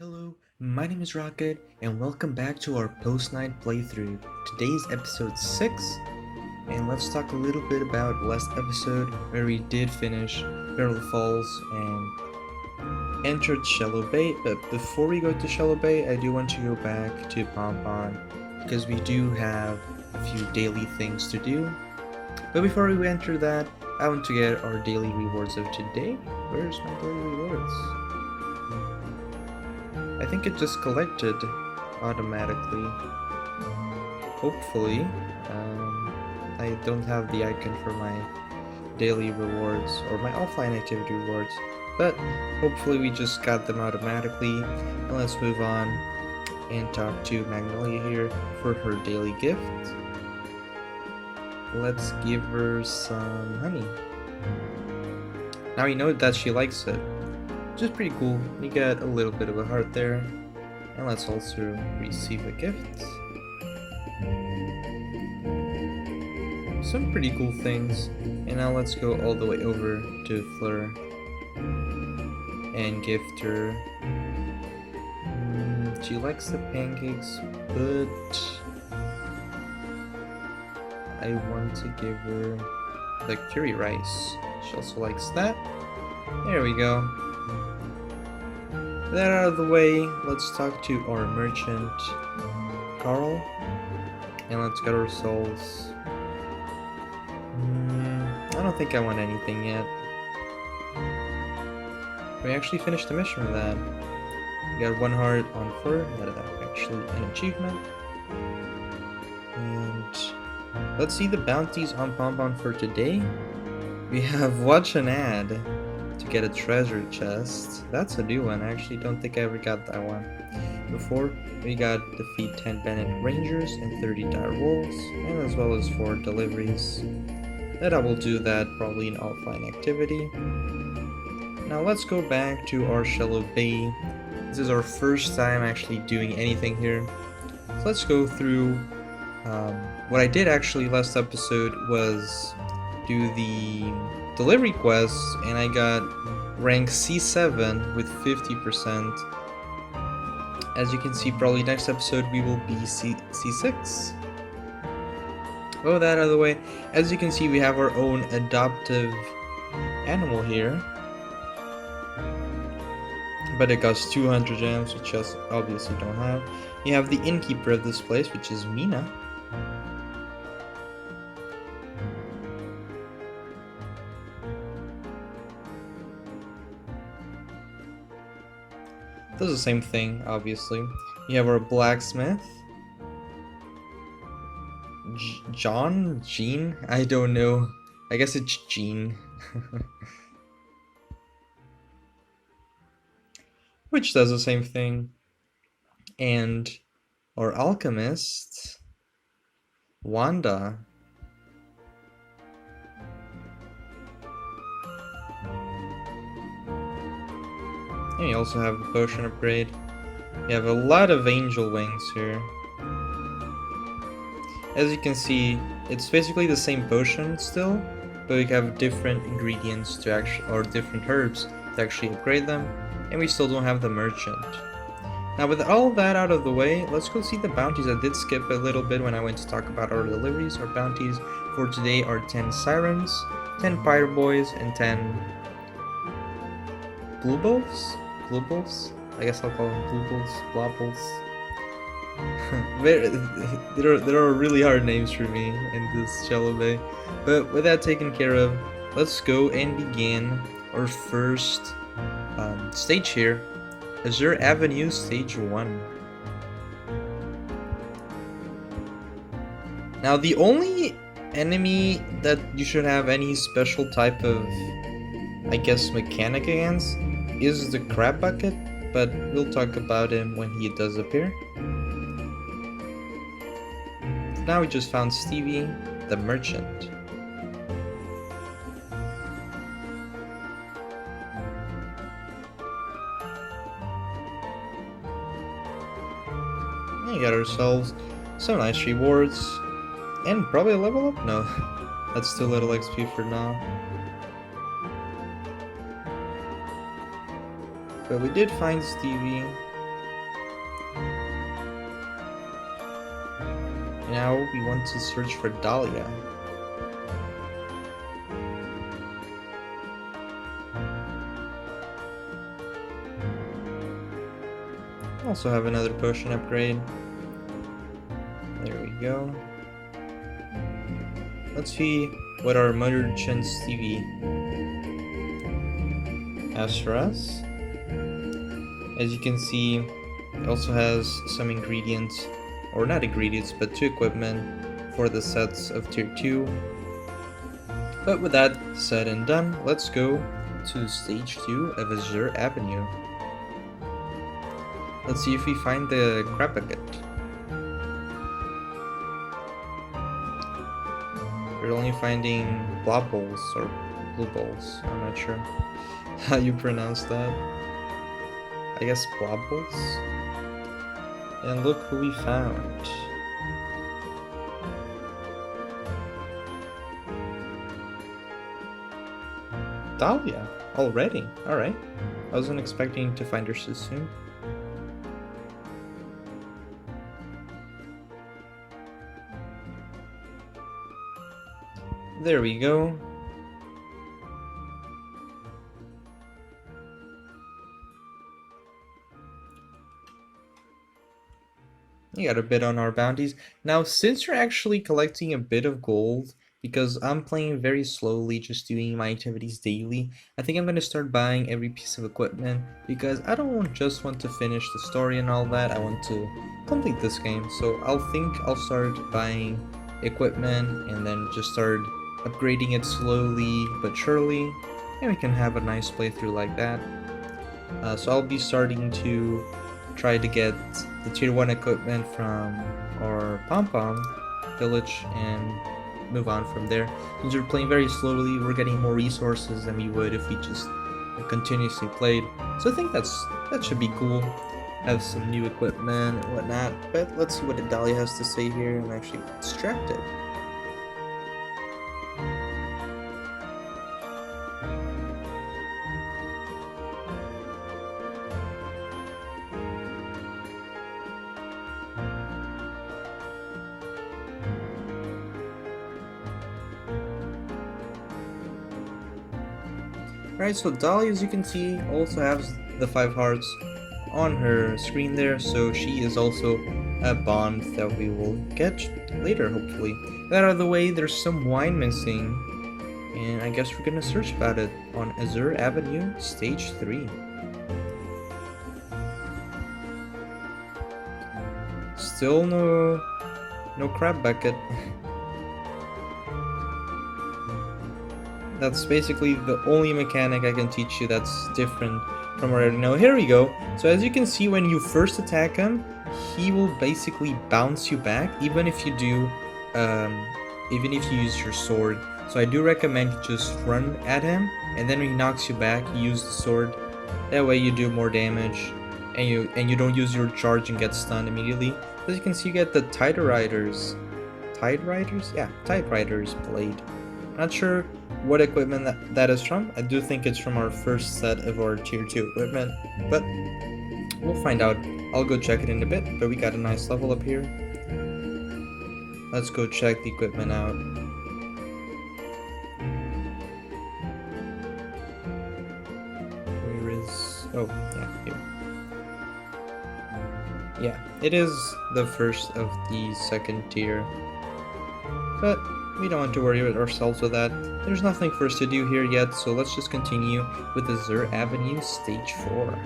Hello, my name is Rocket, and welcome back to our Postknight playthrough. Today's episode 6, and let's talk a little bit about last episode where we did finish Barrel Falls and entered Shallow Bay. But before we go to Shallow Bay, I do want to go back to Pompon because we do have a few daily things to do. But before we enter that, I want to get our daily rewards of today. Where's my daily rewards? I think it just collected automatically. Hopefully. I don't have the icon for my daily rewards or my offline activity rewards, but hopefully we just got them automatically. And let's move on and talk to Magnolia here for her daily gift. Let's give her some honey. Now we know that she likes it, which is pretty cool. We got a little bit of a heart there. And let's also receive a gift. Some pretty cool things. And now let's go all the way over to Fleur and gift her. She likes the pancakes, but I want to give her the curry rice. She also likes that. There we go. With that out of the way, let's talk to our merchant, Carl, and let's get ourselves. I don't think I want anything yet. We actually finished the mission with that. We got 1 heart on Fleur, that is actually an achievement. And let's see the bounties on Pompon for today. We have watch an ad to get a treasure chest. That's a new one. I actually don't think I ever got that one before. We got defeat 10 bandit rangers and 30 dire wolves, and as well as 4 deliveries. That I will do that probably in offline activity. Now let's go back to our Shallow Bay. This is our first time actually doing anything here. So let's go through. What I did actually last episode was do the delivery quests, and I got rank C7 with 50%. As you can see, probably next episode we will be C6. Oh, that out of the way. As you can see, we have our own adoptive animal here, but it costs 200 gems, which I obviously don't have. You have the innkeeper of this place, which is Mina. Does the same thing, obviously. You have our blacksmith. Jean? I don't know. I guess it's Jean. Which does the same thing. And our alchemist, Wanda. And you also have the potion upgrade. You have a lot of angel wings here. As you can see, it's basically the same potion still, but we have different ingredients to actually, or different herbs to actually upgrade them, and we still don't have the merchant. Now with all that out of the way, let's go see the bounties. I did skip a little bit when I went to talk about our deliveries. Our bounties for today are 10 sirens, 10 pyre boys, and 10 blue bulls? Blue bulls? I guess I'll call them blue bulls, blobbles. There are really hard names for me in this Shallow Bay. But with that taken care of, let's go and begin our first stage here. Azure Avenue Stage 1. Now the only enemy that you should have any special type of, I guess, mechanic against is the crab bucket, but we'll talk about him when he does appear. Now we just found Stevie, the merchant. And we got ourselves some nice rewards, and probably a level up? No, that's too little XP for now. But we did find Stevie, Now we want to search for Dahlia. Also have another potion upgrade. There we go. Let's see what our merchant Stevie has for us. As you can see, it also has some ingredients, or not ingredients, but 2 equipment for the sets of tier 2. But with that said and done, let's go to stage 2 of Azure Avenue. Let's see if we find the crab bucket. We're only finding blob balls or blue balls. I'm not sure how you pronounce that. I guess blob balls. And look who we found. Dahlia, already. Alright. I wasn't expecting to find her so soon. There we go. We got a bit on our bounties. Now, since you're actually collecting a bit of gold, because I'm playing very slowly, just doing my activities daily, I think I'm going to start buying every piece of equipment, because I don't just want to finish the story and all that, I want to complete this game. So I'll start buying equipment, and then just start upgrading it slowly but surely, and we can have a nice playthrough like that. So I'll be starting to try to get the tier 1 equipment from our pom-pom village and move on from there. Since we're playing very slowly, we're getting more resources than we would if we just continuously played. So I think that should be cool. Have some new equipment and whatnot. But let's see what Dahlia has to say here. I'm actually distracted. Alright, so Dahlia, as you can see, also has the 5 hearts on her screen there, so she is also a bond that we will get later, hopefully. That out of the way, there's some wine missing, and I guess we're gonna search about it on Azure Avenue, Stage 3. Still no crab bucket. That's basically the only mechanic I can teach you that's different from what I already know. Here we go. So as you can see, when you first attack him, he will basically bounce you back, even if you do, even if you use your sword. So I do recommend you just run at him, and then when he knocks you back, you use the sword. That way you do more damage, and you don't use your charge and get stunned immediately. As you can see, you get the Tide Riders. Tide Riders? Yeah, Tide Riders blade. Not sure what equipment that is from. I do think it's from our first set of our tier 2 equipment, but we'll find out. I'll go check it in a bit, but we got a nice level up here. Let's go check the equipment out. Where is... oh, yeah, here. Yeah, it is the first of the second tier, but we don't want to worry ourselves with that. There's nothing for us to do here yet, so let's just continue with Azure Avenue Stage 4.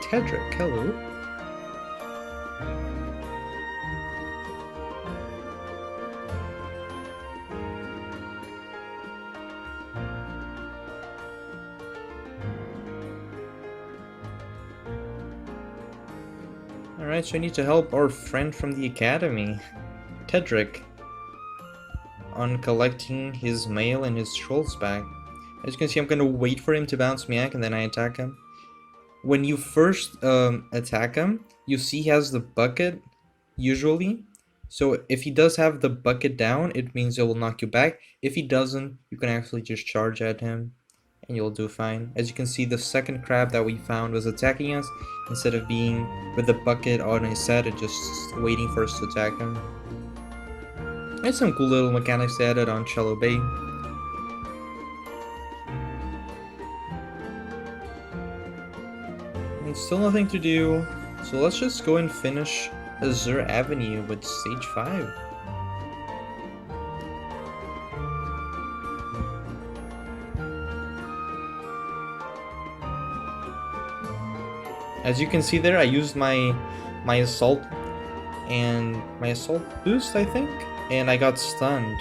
Tedric, hello. Alright, so I need to help our friend from the academy, Tedric, on collecting his mail and his scrolls back. As you can see, I'm gonna wait for him to bounce me back and then I attack him. When you first attack him, you see he has the bucket, usually. So if he does have the bucket down, it means it will knock you back. If he doesn't, you can actually just charge at him. and you'll do fine. As you can see, the second crab that we found was attacking us instead of being with the bucket on his head and just waiting for us to attack him. There's some cool little mechanics added on Shallow Bay. And still nothing to do, so let's just go and finish Azure Avenue with stage 5. As you can see there, I used my assault boost, I think, and I got stunned.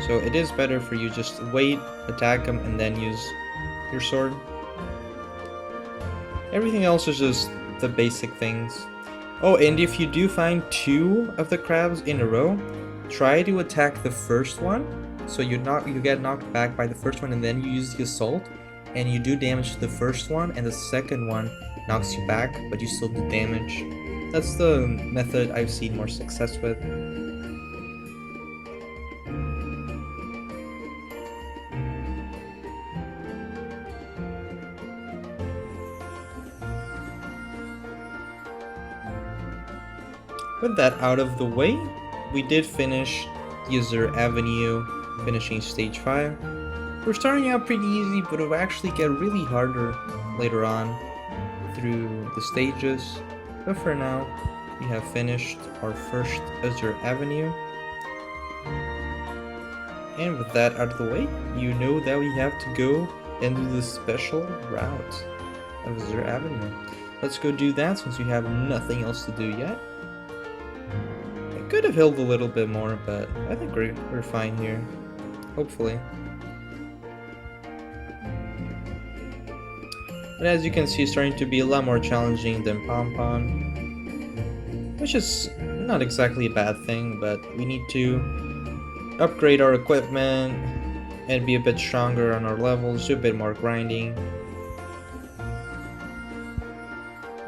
So it is better for you just wait, attack him, and then use your sword. Everything else is just the basic things. Oh, and if you do find 2 of the crabs in a row, try to attack the first one. So you get knocked back by the first one, and then you use the assault, and you do damage to the first one, and the second one knocks you back, but you still do damage. That's the method I've seen more success with. With that out of the way, we did finish the Azure Avenue, finishing stage 5. We're starting out pretty easy, but it'll actually get really harder later on through the stages. But for now, we have finished our first Azure Avenue. And with that out of the way, you know that we have to go and do the special route of Azure Avenue. Let's go do that since we have nothing else to do yet. I could have healed a little bit more, but I think we're fine here. Hopefully. But as you can see, it's starting to be a lot more challenging than Pom-Pom, which is not exactly a bad thing, but we need to upgrade our equipment and be a bit stronger on our levels, do a bit more grinding,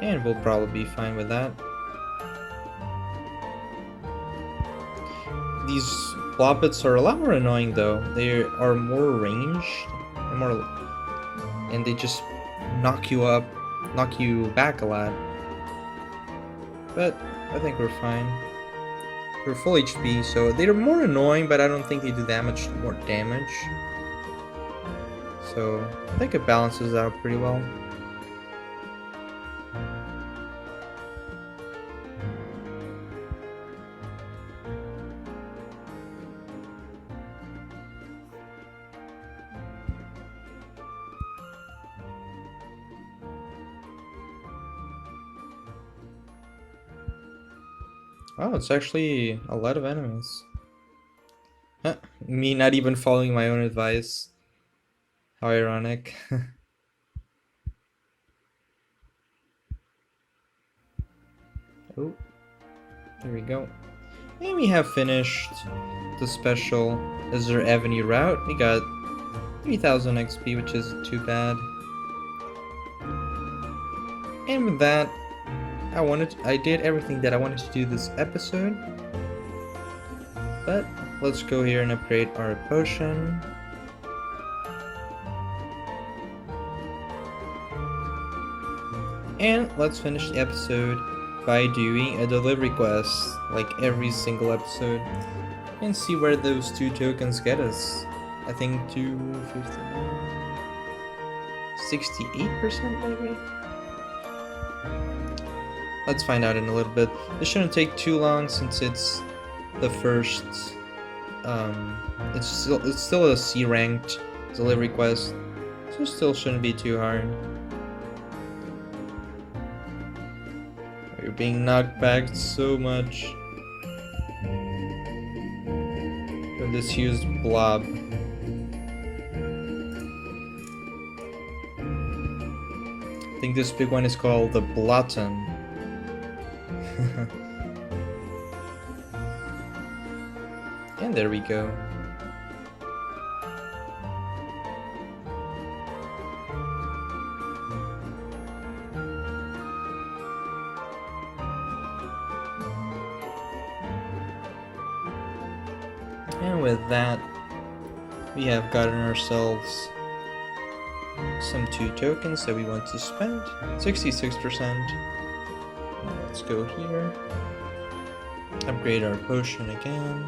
and we'll probably be fine with that. These Bloppets are a lot more annoying though. They are more ranged and they just knock you back a lot. But I think we're fine. We're full HP, so they're more annoying, but I don't think they do more damage. So I think it balances out pretty well. Oh, it's actually a lot of enemies. Huh, me not even following my own advice. How ironic. Oh, there we go. And we have finished the special Azure Avenue route. We got 3000 XP, which isn't too bad. And with that, I did everything that I wanted to do this episode. But let's go here and upgrade our potion. And let's finish the episode by doing a delivery quest, like every single episode, and see where those 2 tokens get us. I think to 68% maybe? Let's find out in a little bit. This shouldn't take too long since it's the first, it's still a C ranked delivery quest, so it still shouldn't be too hard. You're being knocked back so much from this huge blob. I think this big one is called the Blotton. And there we go. And with that, we have gotten ourselves some 2 tokens that we want to spend. 66%. Let's go here. Upgrade our potion again.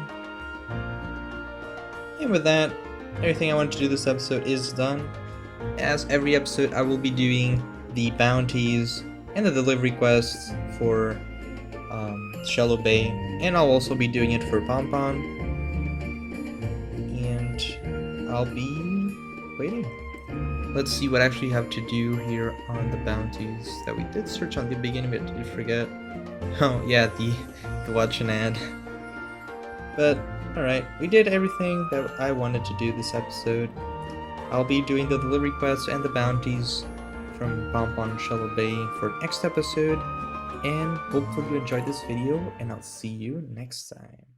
And with that, everything I wanted to do this episode is done. As every episode, I will be doing the bounties and the delivery quests for Shallow Bay, and I'll also be doing it for Pompon. And I'll be waiting. Let's see what I actually have to do here on the bounties that we did search on the beginning, but did you forget? Oh yeah, the watch an ad. But alright, we did everything that I wanted to do this episode. I'll be doing the delivery quests and the bounties from Pompon and Shallow Bay for next episode. And hopefully you enjoyed this video, and I'll see you next time.